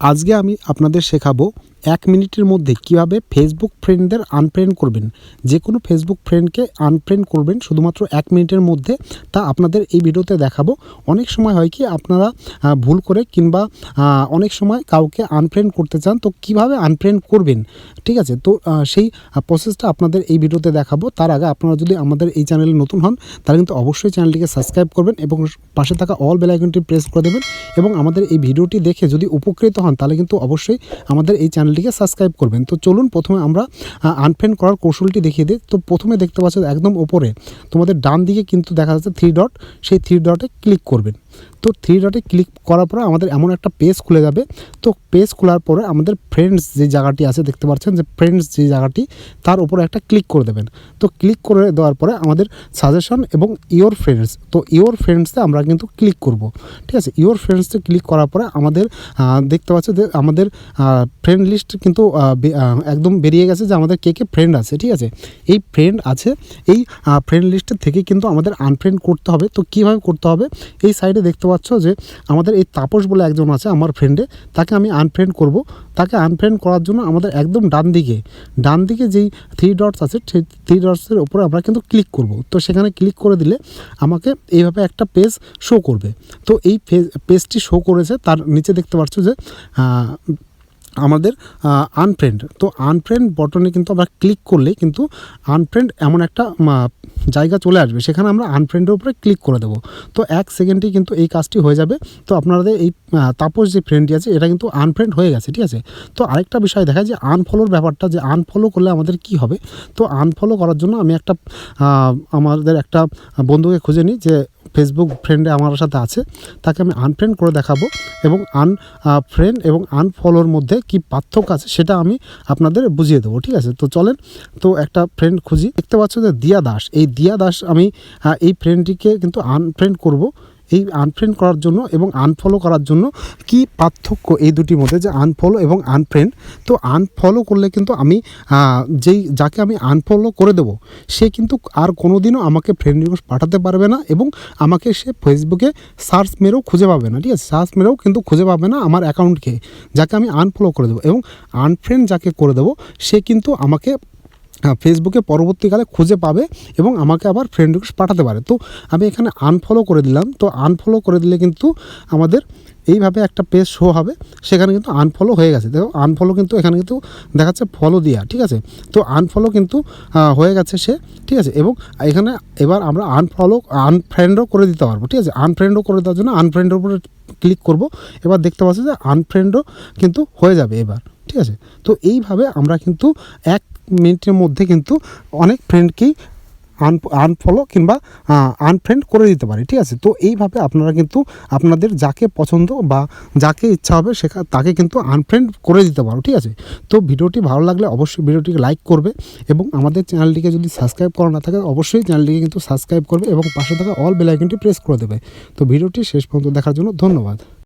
আজকে আমি আপনাদের শেখাবো 1 মিনিটের মধ্যে কিভাবে ফেসবুক ফ্রেন্ডদের আনফ্রেন্ড করবেন। যে কোনো ফেসবুক ফ্রেন্ডকে আনফ্রেন্ড করবেন শুধুমাত্র 1 মিনিটের মধ্যে, তা আপনাদের এই ভিডিওতে দেখাবো। অনেক সময় হয় কি আপনারা ভুল করে কিংবা অনেক সময় কাউকে আনফ্রেন্ড করতে চান, তো কিভাবে আনফ্রেন্ড করবেন, ঠিক আছে? তো সেই প্রসেসটা আপনাদের এই ভিডিওতে দেখাবো। তার আগে আপনারা যদি আমাদের এই চ্যানেলে নতুন হন তাহলে কিন্তু অবশ্যই চ্যানেলটিকে সাবস্ক্রাইব করবেন এবং পাশে থাকা অল বেল আইকনটি প্রেস করে দেবেন এবং আমাদের এই ভিডিওটি দেখে যদি উপকৃত হন তাহলে কিন্তু অবশ্যই আমাদের এই চ্যানেলটিকে সাবস্ক্রাইব করবেন। তো চলুন প্রথমে আমরা আনফ্রেন্ড করার কৌশলটি দেখিয়ে দিই। তো প্রথমে দেখতে পাচ্ছ একদম ওপরে তোমাদের ডান দিকে কিন্তু দেখা যাচ্ছে 3 ডট, সেই 3 ডটে ক্লিক করবেন। তো 3 ডটে ক্লিক করার পরে আমাদের এমন একটা পেজ খুলে যাবে। তো পেজ খোলার পরে আমাদের ফ্রেন্ডস যে জায়গাটি আছে দেখতে পাচ্ছেন যে ফ্রেন্ডস যে জায়গাটি, তার উপরে একটা ক্লিক করে দেবেন। তো ক্লিক করে দেওয়ার পরে আমাদের সাজেশন এবং ইওর ফ্রেন্ডস, তো ইওর ফ্রেন্ডসে আমরা কিন্তু ক্লিক করব, ঠিক আছে? ইওর ফ্রেন্ডসে ক্লিক করার পরে আমাদের দেখতে পাচ্ছি যে আমাদের ফ্রেন্ড লিস্ট কিন্তু একদম বেরিয়ে গেছে যে আমাদের কে কে ফ্রেন্ড আছে, ঠিক আছে? এই ফ্রেন্ড আছে, এই ফ্রেন্ড লিস্টের থেকে কিন্তু আমাদের আনফ্রেন্ড করতে হবে। তো কীভাবে করতে হবে, এই সাইডে দেখতে পাচ্ছ যে আমাদের এই তাপস বলে একজন আছে আমার ফ্রেন্ডে, তাকে আমি আনফ্রেন্ড করব। তাকে আনফ্রেন্ড করার জন্য আমাদের একদম ডান দিকে যেই 3 ডটস আছে সেই 3 ডটসের উপরে আমরা কিন্তু ক্লিক করব। তো সেখানে ক্লিক করে দিলে আমাকে এইভাবে একটা পেজ শো করবে। তো এই পেজটি শো করেছে, তার নিচে দেখতে পাচ্ছ যে আমাদের আনফ্রেন্ড, তো আনফ্রেন্ড বটনে কিন্তু আমরা ক্লিক করলে কিন্তু আনফ্রেন্ড এমন একটা জায়গা চলে আসবে, সেখানে আমরা আনফ্রেন্ডের উপরে ক্লিক করে দেবো। তো 1 সেকেন্ডেই কিন্তু এই কাজটি হয়ে যাবে। তো আপনাদের এই তাপস যে ফ্রেন্ডটি আছে এটা কিন্তু আনফ্রেন্ড হয়ে গেছে, ঠিক আছে? তো আরেকটা বিষয় দেখায় যে আনফলোর ব্যাপারটা, যে আনফলো করলে আমাদের কি হবে। তো আনফলো করার জন্য আমি আমাদের একটা বন্ধুকে খুঁজে নিই যে ফেসবুক ফ্রেন্ডে আমার সাথে আছে, তাকে আমি আনফ্রেন্ড করে দেখাবো এবং আনফ্রেন্ড এবং আনফলোর মধ্যে কি পার্থক্য আছে সেটা আমি আপনাদের বুঝিয়ে দেবো, ঠিক আছে? তো চলেন, তো একটা ফ্রেন্ড খুঁজি। দেখতে পাচ্ছ যে দিয়া দাস, এই দিয়া দাস আমি এই ফ্রেন্ডটিকে কিন্তু আনফ্রেন্ড করব। এই আনফ্রেন্ড করার জন্য এবং আনফলো করার জন্য কি পার্থক্য এই দুটির মধ্যে, যে আনফলো এবং আনফ্রেন্ড। তো আনফলো করলে কিন্তু আমি যাকে আমি আনফলো করে দেবো সে কিন্তু আর কোনো দিনও আমাকে ফ্রেন্ড রিকোয়েস্ট পাঠাতে পারবে না এবং আমাকে সে ফেসবুকে সার্চ মেরেও খুঁজে পাবে না, ঠিক আছে? সার্চ মেরেও কিন্তু খুঁজে পাবে না আমার অ্যাকাউন্টকে, যাকে আমি আনফলো করে দেবো। এবং আনফ্রেন্ড যাকে করে দেবো সে কিন্তু আমাকে ফেসবুকে পরবর্তীকালে খুঁজে পাবে এবং আমাকে আবার ফ্রেন্ড রিকোয়েস্ট পাঠাতে পারে। তো আমি এখানে আনফলো করে দিলাম। তো আনফলো করে দিলে কিন্তু আমাদের এইভাবে একটা পেজ শো হবে, সেখানে কিন্তু আনফলো হয়ে গেছে। দেখো আনফলো কিন্তু এখানে কিন্তু দেখাচ্ছে ফলো দেওয়া, ঠিক আছে? তো আনফলো কিন্তু হয়ে গেছে সে, ঠিক আছে? এবং এখানে এবার আমরা আনফ্রেন্ডও করে দিতে পারবো, ঠিক আছে? আনফ্রেন্ডও করে দেওয়ার জন্য আনফ্রেন্ডের উপরে ক্লিক করব। এবার দেখতে পাচ্ছি যে আনফ্রেন্ডও কিন্তু হয়ে যাবে এবার, ঠিক আছে? তো এইভাবে আমরা কিন্তু 1 মিনিটের মধ্যে কিন্তু অনেক ফ্রেন্ডকেই আনফলো কিংবা আনফ্রেন্ড করে দিতে পারি, ঠিক আছে? তো এইভাবে আপনারা কিন্তু আপনাদের যাকে পছন্দ বা যাকে ইচ্ছা হবে তাকে কিন্তু আনফ্রেন্ড করে দিতে পারো, ঠিক আছে? তো ভিডিওটি ভালো লাগলে অবশ্যই ভিডিওটিকে লাইক করবে এবং আমাদের চ্যানেলটিকে যদি সাবস্ক্রাইব করা না থাকে অবশ্যই চ্যানেলটিকে কিন্তু সাবস্ক্রাইব করবে এবং পাশে থাকা অল বেল আইকনটি প্রেস করে দেবে। তো ভিডিওটি শেষ পর্যন্ত দেখার জন্য ধন্যবাদ।